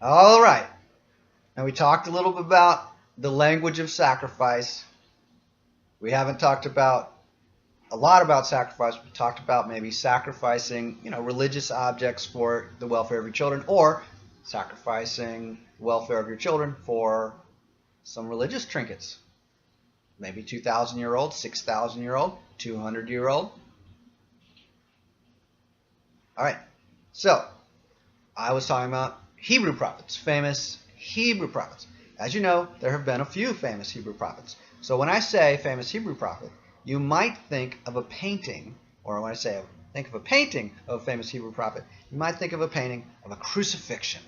All right. And we talked a little bit about the language of sacrifice. We haven't talked about a lot about sacrifice. We talked about maybe sacrificing, religious objects for the welfare of your children, or sacrificing the welfare of your children for some religious trinkets. Maybe 2,000-year-old, 6,000-year-old, 200-year-old. All right. So I was talking about Hebrew prophets, famous Hebrew prophets. As you know, there have been a few famous Hebrew prophets. So when I say famous Hebrew prophet, you might think of a painting, or when I say think of a painting of a famous Hebrew prophet, you might think of a painting of a crucifixion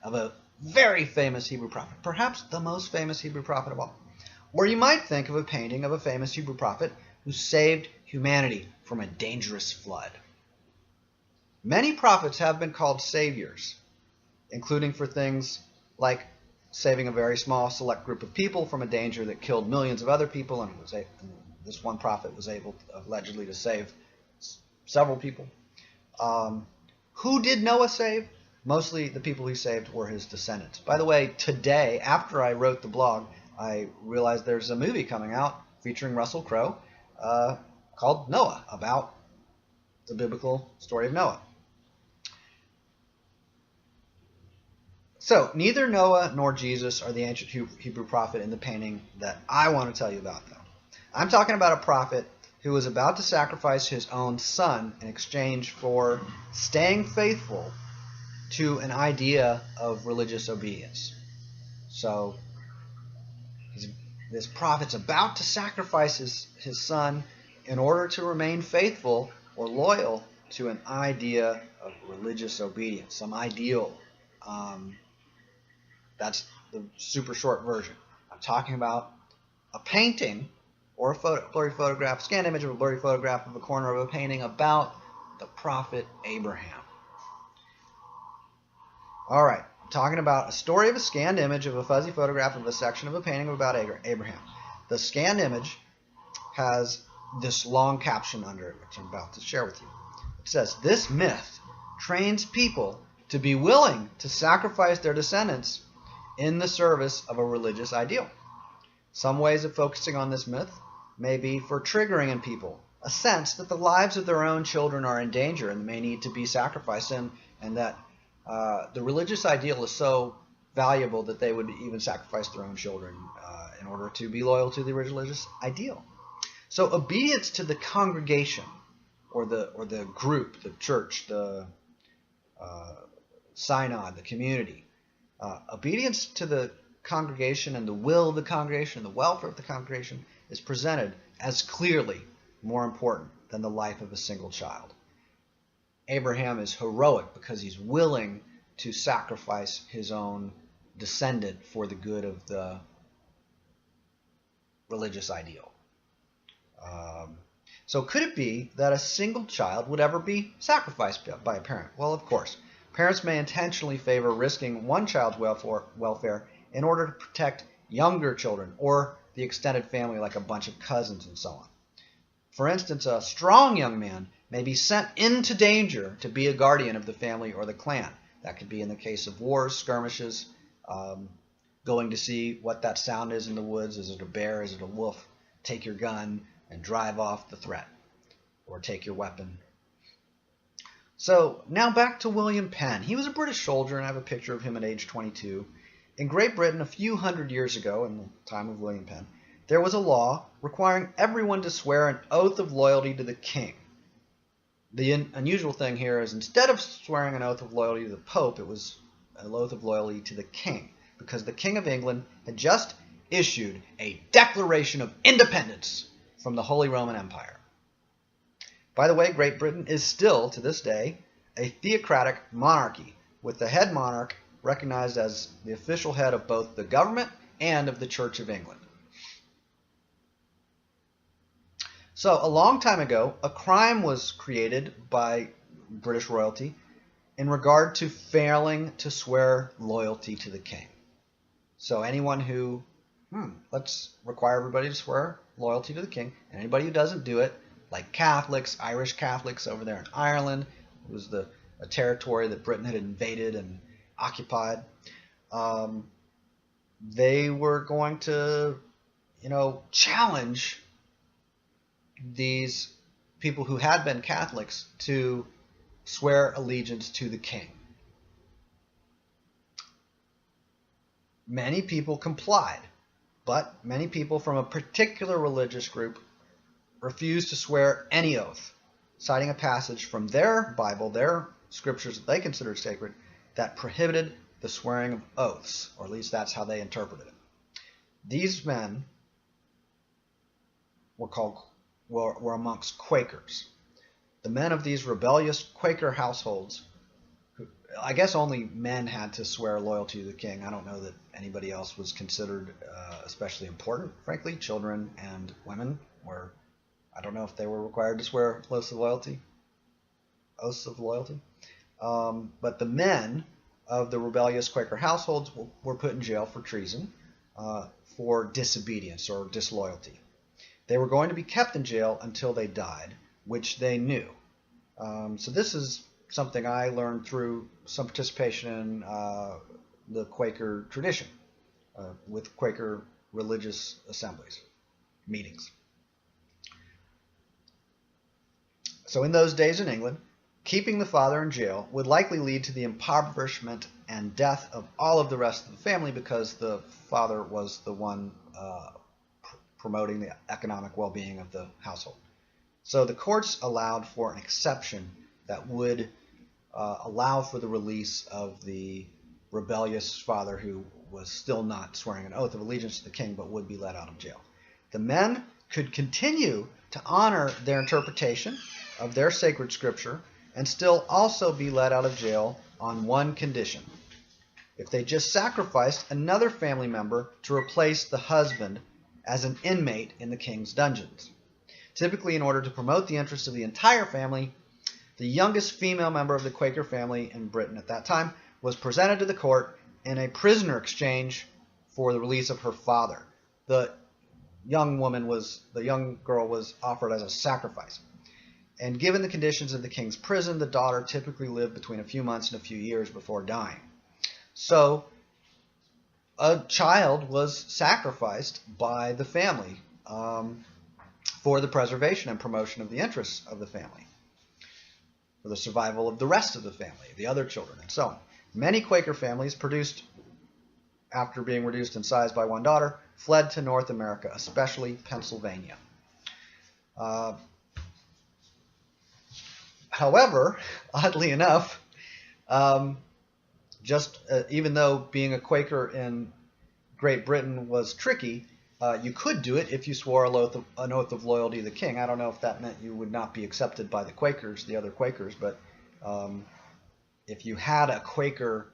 of a very famous Hebrew prophet, perhaps the most famous Hebrew prophet of all. Or you might think of a painting of a famous Hebrew prophet who saved humanity from a dangerous flood. Many prophets have been called saviors, including for things like saving a very small select group of people from a danger that killed millions of other people, and this one prophet was able allegedly to save several people. Who did Noah save? Mostly the people he saved were his descendants. By the way, today, after I wrote the blog, I realized there's a movie coming out featuring Russell Crowe called Noah, about the biblical story of Noah. So neither Noah nor Jesus are the ancient Hebrew prophet in the painting that I want to tell you about, though. I'm talking about a prophet who was about to sacrifice his own son in exchange for staying faithful to an idea of religious obedience. So this prophet's about to sacrifice his son in order to remain faithful or loyal to an idea of religious obedience, some ideal. That's the super short version. I'm talking about a painting or a blurry photograph, scanned image of a blurry photograph of a corner of a painting about the prophet Abraham. All right, I'm talking about a story of a scanned image of a fuzzy photograph of a section of a painting about Abraham. The scanned image has this long caption under it, which I'm about to share with you. It says, "This myth trains people to be willing to sacrifice their descendants in the service of a religious ideal. Some ways of focusing on this myth may be for triggering in people a sense that the lives of their own children are in danger and may need to be sacrificed, and that the religious ideal is so valuable that they would even sacrifice their own children in order to be loyal to the religious ideal." So obedience to the congregation or the group, the church, the synod, the community, obedience to the congregation and the will of the congregation, the welfare of the congregation, is presented as clearly more important than the life of a single child. Abraham is heroic because he's willing to sacrifice his own descendant for the good of the religious ideal. So could it be that a single child would ever be sacrificed by a parent? Well, of course. Parents may intentionally favor risking one child's welfare in order to protect younger children or the extended family, like a bunch of cousins and so on. For instance, a strong young man may be sent into danger to be a guardian of the family or the clan. That could be in the case of wars, skirmishes, going to see what that sound is in the woods. Is it a bear? Is it a wolf? Take your gun and drive off the threat, or take your weapon. So now back to William Penn. He was a British soldier, and I have a picture of him at age 22. In Great Britain, a few hundred years ago, in the time of William Penn, there was a law requiring everyone to swear an oath of loyalty to the king. The unusual thing here is, instead of swearing an oath of loyalty to the Pope, it was an oath of loyalty to the king, because the King of England had just issued a Declaration of Independence from the Holy Roman Empire. By the way, Great Britain is still, to this day, a theocratic monarchy, with the head monarch recognized as the official head of both the government and of the Church of England. So a long time ago, a crime was created by British royalty in regard to failing to swear loyalty to the king. So anyone who, let's require everybody to swear loyalty to the king, and anybody who doesn't do it, like Catholics, Irish Catholics over there in Ireland, it was a territory that Britain had invaded, and occupied. Um, they were going to, challenge these people who had been Catholics to swear allegiance to the king. Many people complied, but many people from a particular religious group refused to swear any oath, citing a passage from their Bible, their scriptures that they considered sacred, that prohibited the swearing of oaths, or at least that's how they interpreted it. These men were amongst Quakers. The men of these rebellious Quaker households, I guess only men had to swear loyalty to the king. I don't know that anybody else was considered especially important, frankly. Children and women were, I don't know if they were required to swear oaths of loyalty. But the men of the rebellious Quaker households were put in jail for treason, for disobedience or disloyalty. They were going to be kept in jail until they died, which they knew. So this is something I learned through some participation in the Quaker tradition, with Quaker religious assemblies, meetings. So in those days in England, keeping the father in jail would likely lead to the impoverishment and death of all of the rest of the family, because the father was the one promoting the economic well-being of the household. So the courts allowed for an exception that would allow for the release of the rebellious father who was still not swearing an oath of allegiance to the king but would be let out of jail. The men could continue to honor their interpretation of their sacred scripture and still also be let out of jail on one condition: if they just sacrificed another family member to replace the husband as an inmate in the king's dungeons. Typically, in order to promote the interests of the entire family, the youngest female member of the Quaker family in Britain at that time was presented to the court in a prisoner exchange for the release of her father. The young girl was offered as a sacrifice. And given the conditions of the king's prison, the daughter typically lived between a few months and a few years before dying. So a child was sacrificed by the family for the preservation and promotion of the interests of the family, for the survival of the rest of the family, the other children, and so on. Many Quaker families, after being reduced in size by one daughter, fled to North America, especially Pennsylvania. However, oddly enough, even though being a Quaker in Great Britain was tricky, you could do it if you swore an oath of loyalty to the king. I don't know if that meant you would not be accepted by the Quakers, the other Quakers, but if you had a Quaker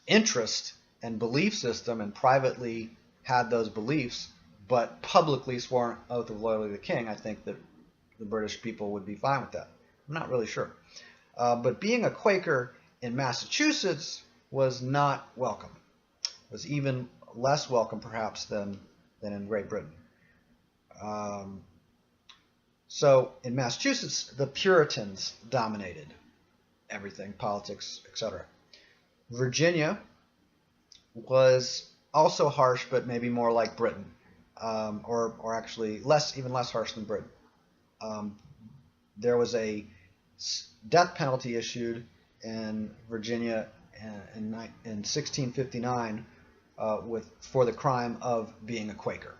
interest and belief system and privately had those beliefs, but publicly swore an oath of loyalty to the king, I think that the British people would be fine with that. I'm not really sure. But being a Quaker in Massachusetts was not welcome. It was even less welcome, perhaps, than in Great Britain. So in Massachusetts, the Puritans dominated everything, politics, etc. Virginia was also harsh, but maybe more like Britain, or actually even less harsh than Britain. There was a death penalty issued in Virginia in 1659 for the crime of being a Quaker.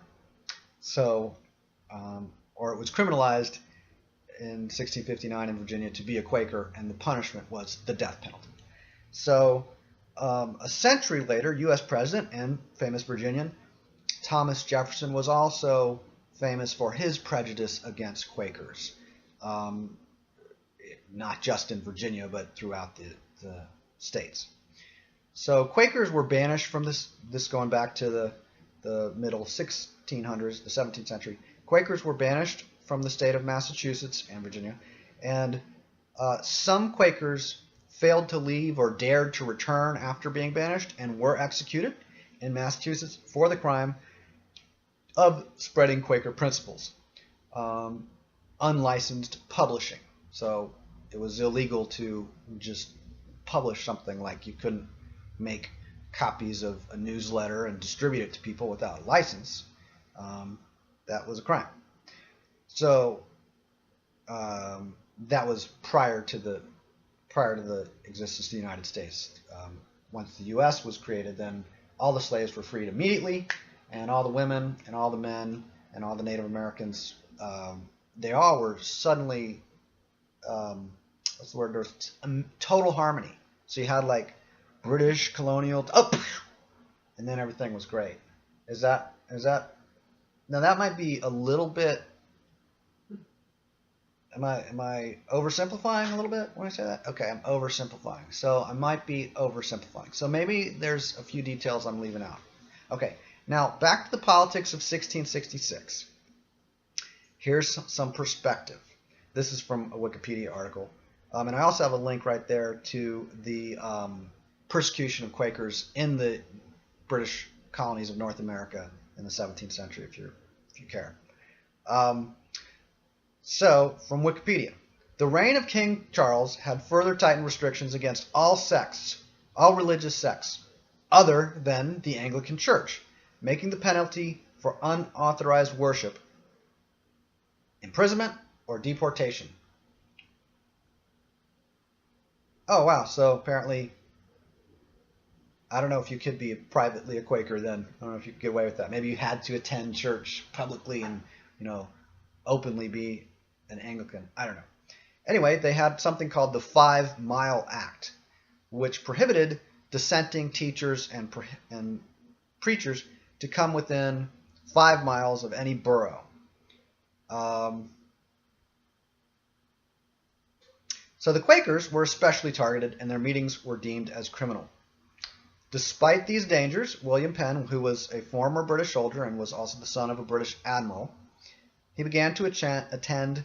So, or it was criminalized in 1659 in Virginia to be a Quaker, and the punishment was the death penalty. So, a century later, U.S. President and famous Virginian Thomas Jefferson was also famous for his prejudice against Quakers, not just in Virginia, but throughout the states. So Quakers were banished from this going back to the middle 1600s, the 17th century. Quakers were banished from the state of Massachusetts and Virginia, and some Quakers failed to leave or dared to return after being banished and were executed in Massachusetts for the crime of spreading Quaker principles, unlicensed publishing. So it was illegal to just publish something. Like you couldn't make copies of a newsletter and distribute it to people without a license. That was a crime. So that was prior to the existence of the United States. Once the U.S. was created, then all the slaves were freed immediately, and all the women and all the men and all the Native Americans, they all were suddenly, what's the word? There was total harmony. So you had like British colonial, and then everything was great. Is that now that might be a little bit. Am I oversimplifying a little bit when I say that? Okay, I'm oversimplifying. So I might be oversimplifying. So maybe there's a few details I'm leaving out. Okay, now back to the politics of 1666. Here's some perspective. This is from a Wikipedia article. And I also have a link right there to the persecution of Quakers in the British colonies of North America in the 17th century, if you care. So, from Wikipedia, the reign of King Charles had further tightened restrictions against all sects, all religious sects, other than the Anglican Church, making the penalty for unauthorized worship imprisonment or deportation. Oh, wow. So apparently, I don't know if you could be privately a Quaker then. I don't know if you could get away with that. Maybe you had to attend church publicly and, openly be an Anglican. I don't know. Anyway, they had something called the 5 Mile Act, which prohibited dissenting teachers and preachers to come within 5 miles of any borough. So the Quakers were especially targeted, and their meetings were deemed as criminal. Despite these dangers, William Penn, who was a former British soldier and was also the son of a British admiral, he began to attend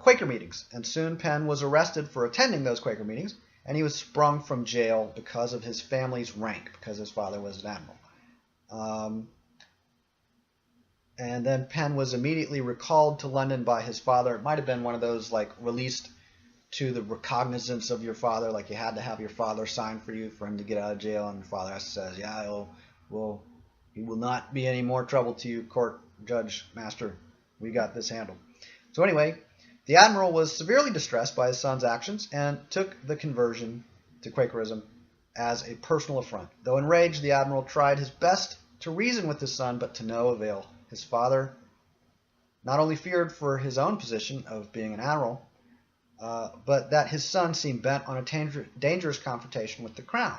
Quaker meetings, and soon Penn was arrested for attending those Quaker meetings, and he was sprung from jail because of his family's rank, because his father was an admiral. And then Penn was immediately recalled to London by his father. It might have been one of those like released to the recognizance of your father, like you had to have your father sign for you for him to get out of jail, and your father says, yeah, he will not be any more trouble to you, court judge master. We got this handled. So anyway, the admiral was severely distressed by his son's actions and took the conversion to Quakerism as a personal affront. Though enraged, the admiral tried his best to reason with his son, but to no avail. His father not only feared for his own position of being an admiral, but that his son seemed bent on a dangerous confrontation with the crown.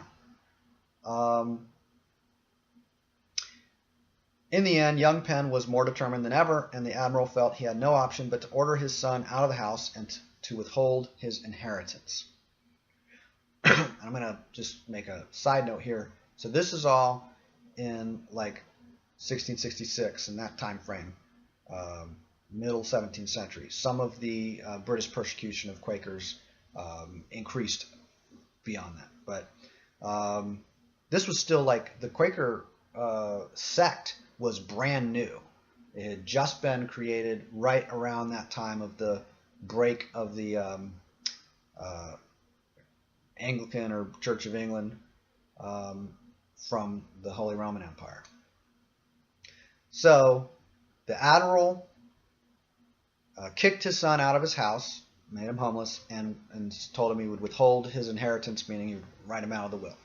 In the end, young Penn was more determined than ever, and the admiral felt he had no option but to order his son out of the house and to withhold his inheritance. I'm going to just make a side note here. So this is all in like 1666, in that time frame, middle 17th century. Some of the British persecution of Quakers increased beyond that. But this was still like the Quaker sect was brand new. It had just been created right around that time of the break of the Anglican or Church of England from the Holy Roman Empire. So the admiral kicked his son out of his house, made him homeless, and told him he would withhold his inheritance, meaning he would write him out of the will.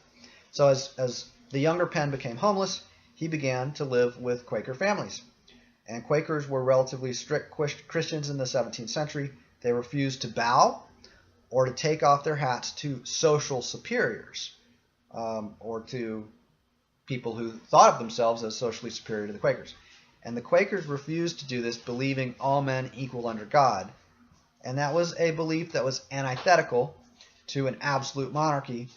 So as the younger Penn became homeless, he began to live with Quaker families. And Quakers were relatively strict Christians in the 17th century. They refused to bow or to take off their hats to social superiors, or to people who thought of themselves as socially superior to the Quakers. And the Quakers refused to do this, believing all men equal under God. And that was a belief that was antithetical to an absolute monarchy,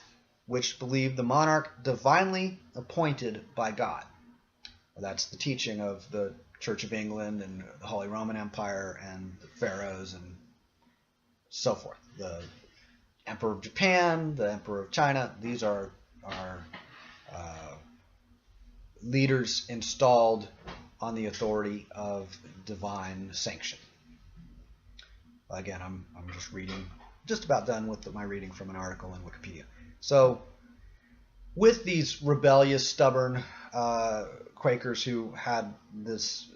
which believed the monarch divinely appointed by God. That's the teaching of the Church of England and the Holy Roman Empire and the pharaohs and so forth. The Emperor of Japan, the Emperor of China, these are leaders installed on the authority of divine sanction. Again, I'm just reading just about done with my reading from an article in Wikipedia. So, with these rebellious, stubborn Quakers who had this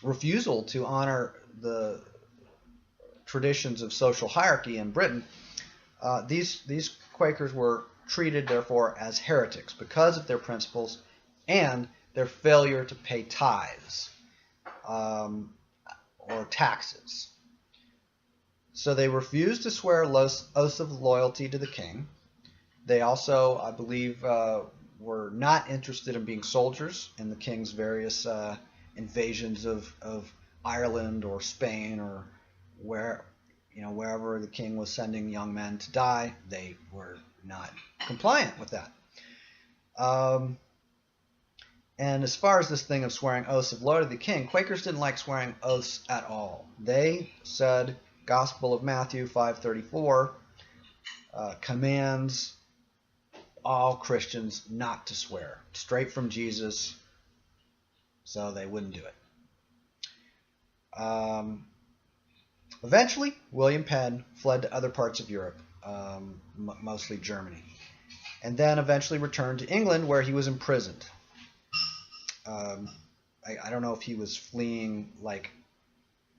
refusal to honor the traditions of social hierarchy in Britain, these Quakers were treated, therefore, as heretics because of their principles and their failure to pay tithes or taxes. So they refused to swear oaths of loyalty to the king. They also, I believe, were not interested in being soldiers in the king's various invasions of Ireland or Spain or wherever the king was sending young men to die. They were not compliant with that. And as far as this thing of swearing oaths of loyalty to the king, Quakers didn't like swearing oaths at all. They said, Gospel of Matthew 5:34 commands all Christians not to swear, straight from Jesus, so they wouldn't do it. Eventually, William Penn fled to other parts of Europe, mostly Germany, and then eventually returned to England, where he was imprisoned. I don't know if he was fleeing, like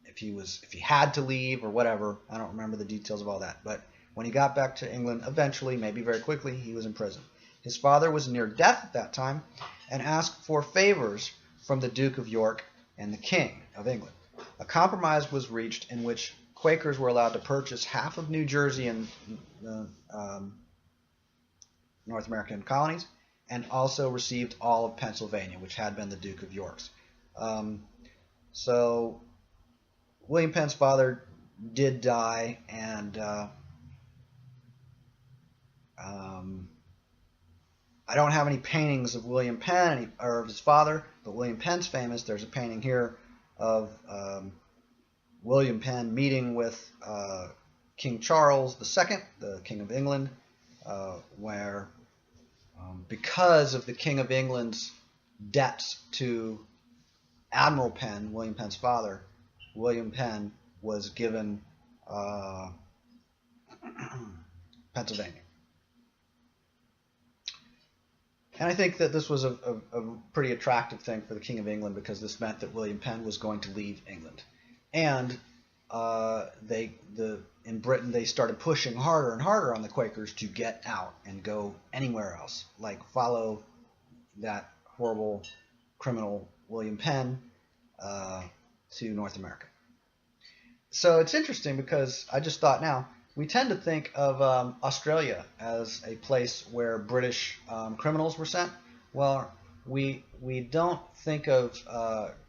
if he had to leave or whatever. I don't remember the details of all that. But when he got back to England, eventually, maybe very quickly, he was in prison. His father was near death at that time and asked for favors from the Duke of York and the King of England. A compromise was reached in which Quakers were allowed to purchase half of New Jersey and the North American colonies, and also received all of Pennsylvania, which had been the Duke of York's. So William Penn's father did die, and I don't have any paintings of William Penn or of his father, but William Penn's famous. There's a painting here of William Penn meeting with King Charles II, the King of England, where because of the King of England's debts to Admiral Penn, William Penn's father, William Penn was given Pennsylvania. And I think that this was a pretty attractive thing for the King of England, because this meant that William Penn was going to leave England. And in Britain, they started pushing harder and harder on the Quakers to get out and go anywhere else, like follow that horrible criminal William Penn to North America. So it's interesting, because I just thought now, we tend to think of Australia as a place where British criminals were sent. Well, we don't think of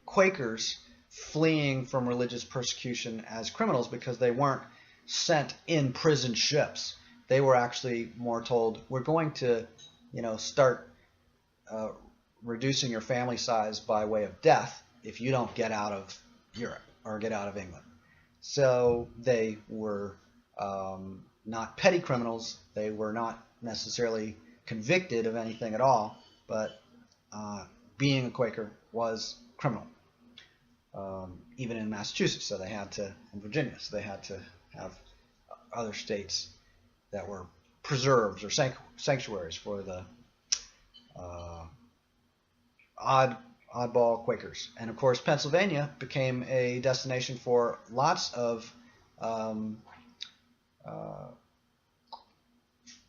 Quakers fleeing from religious persecution as criminals, because they weren't sent in prison ships. They were actually more told, we're going to, start reducing your family size by way of death if you don't get out of Europe or get out of England. So they were not petty criminals. They were not necessarily convicted of anything at all, but being a Quaker was criminal. Even in Massachusetts, so they had to, in Virginia, so they had to have other states that were preserves or sanctuaries for the oddball Quakers. And of course, Pennsylvania became a destination for lots of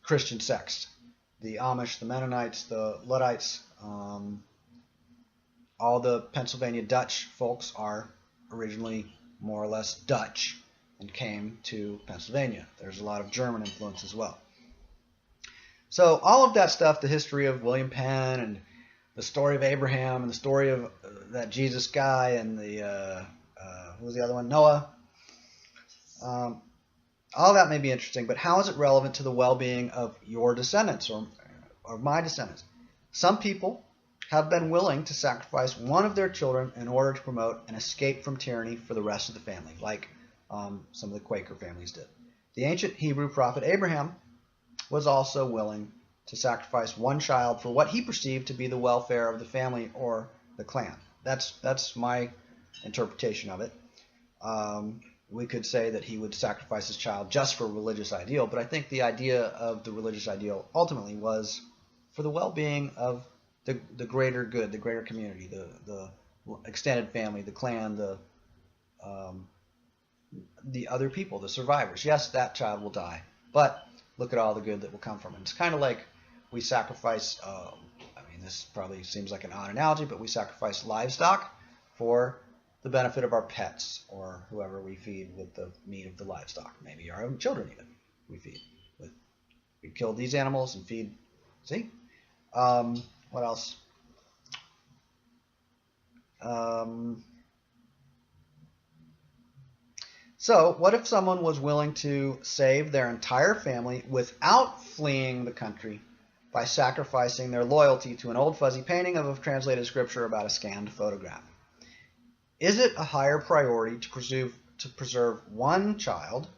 Christian sects. The Amish, the Mennonites, the Luddites, all the Pennsylvania Dutch folks are originally more or less Dutch and came to Pennsylvania. There's a lot of German influence as well. So all of that stuff, the history of William Penn and the story of Abraham and the story of that Jesus guy and the, who was the other one? Noah. All that may be interesting, but how is it relevant to the well-being of your descendants or my descendants? Some people have been willing to sacrifice one of their children in order to promote an escape from tyranny for the rest of the family, like some of the Quaker families did. The ancient Hebrew prophet Abraham was also willing to sacrifice one child for what he perceived to be the welfare of the family or the clan. That's my interpretation of it. we could say that he would sacrifice his child just for a religious ideal, but I think the idea of the religious ideal ultimately was for the well-being of the greater good, the greater community, the extended family, the clan, the other people, the survivors. Yes, that child will die, but look at all the good that will come from it. It's kind of like we sacrifice, I mean, this probably seems like an odd analogy, but we sacrifice livestock for the benefit of our pets or whoever we feed with the meat of the livestock. Maybe our own children even we feed. We kill these animals and feed, see? What else? So what if someone was willing to save their entire family without fleeing the country by sacrificing their loyalty to an old fuzzy painting of a translated scripture about a scanned photograph? Is it a higher priority to preserve one child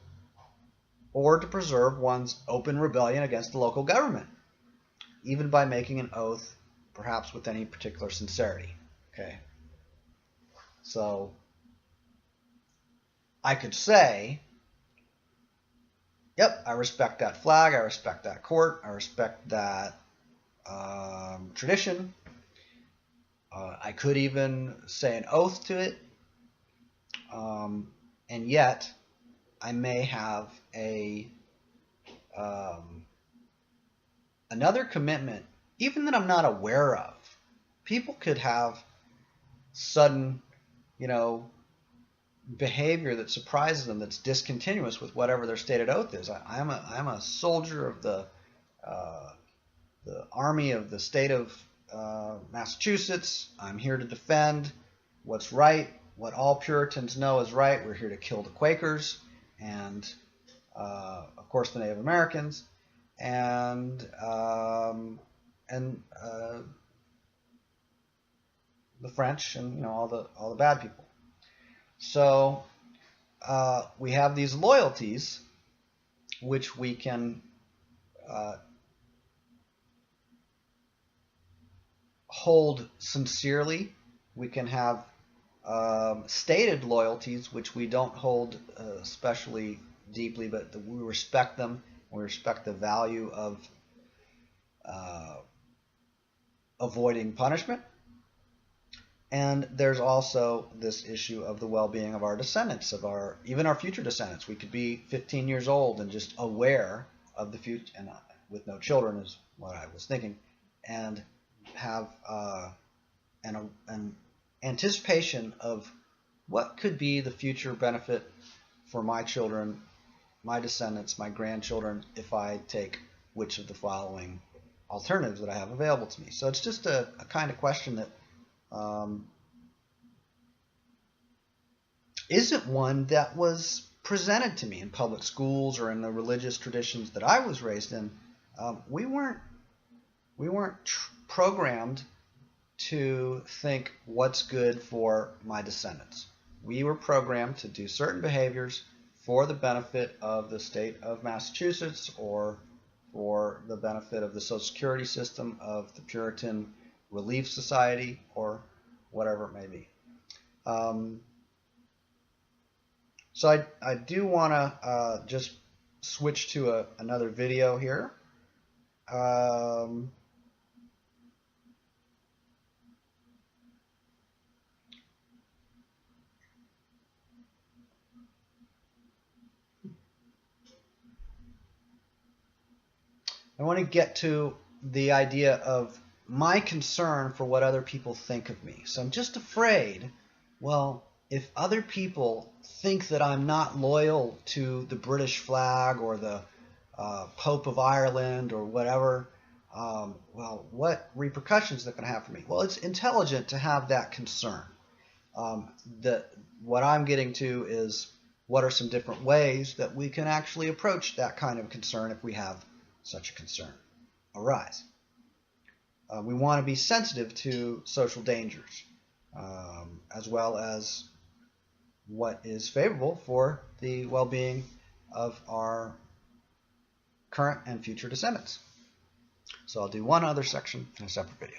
or to preserve one's open rebellion against the local government, even by making an oath, perhaps with any particular sincerity? Okay. So I could say, yep, I respect that flag, I respect that court, I respect that tradition. I could even say an oath to it, and yet I may have another commitment, even that I'm not aware of. People could have sudden, behavior that surprises them, that's discontinuous with whatever their stated oath is. I'm a soldier of the army of the state of Massachusetts. I'm here to defend what's right, what all Puritans know is right. We're here to kill the Quakers and, of course, the Native Americans and the French and all the bad people. So we have these loyalties which we can hold sincerely. We can have stated loyalties which we don't hold especially deeply, but we respect them. We respect the value of avoiding punishment. And there's also this issue of the well-being of our descendants, even our future descendants. We could be 15 years old and just aware of the future, and with no children is what I was thinking, and have an anticipation of what could be the future benefit for my children, my descendants, my grandchildren, if I take which of the following alternatives that I have available to me. So it's just a kind of question that isn't one that was presented to me in public schools or in the religious traditions that I was raised in. We weren't programmed to think what's good for my descendants. We were programmed to do certain behaviors for the benefit of the state of Massachusetts or for the benefit of the Social Security system, of the Puritan Relief Society, or whatever it may be. So I do want to just switch to another video here. I want to get to the idea of my concern for what other people think of me. So I'm just afraid, well, if other people think that I'm not loyal to the British flag or the Pope of Ireland or whatever, well, what repercussions is that going to have for me? Well, it's intelligent to have that concern. What I'm getting to is what are some different ways that we can actually approach that kind of concern if we have such a concern arise. We want to be sensitive to social dangers, as well as what is favorable for the well-being of our current and future descendants. So I'll do one other section in a separate video.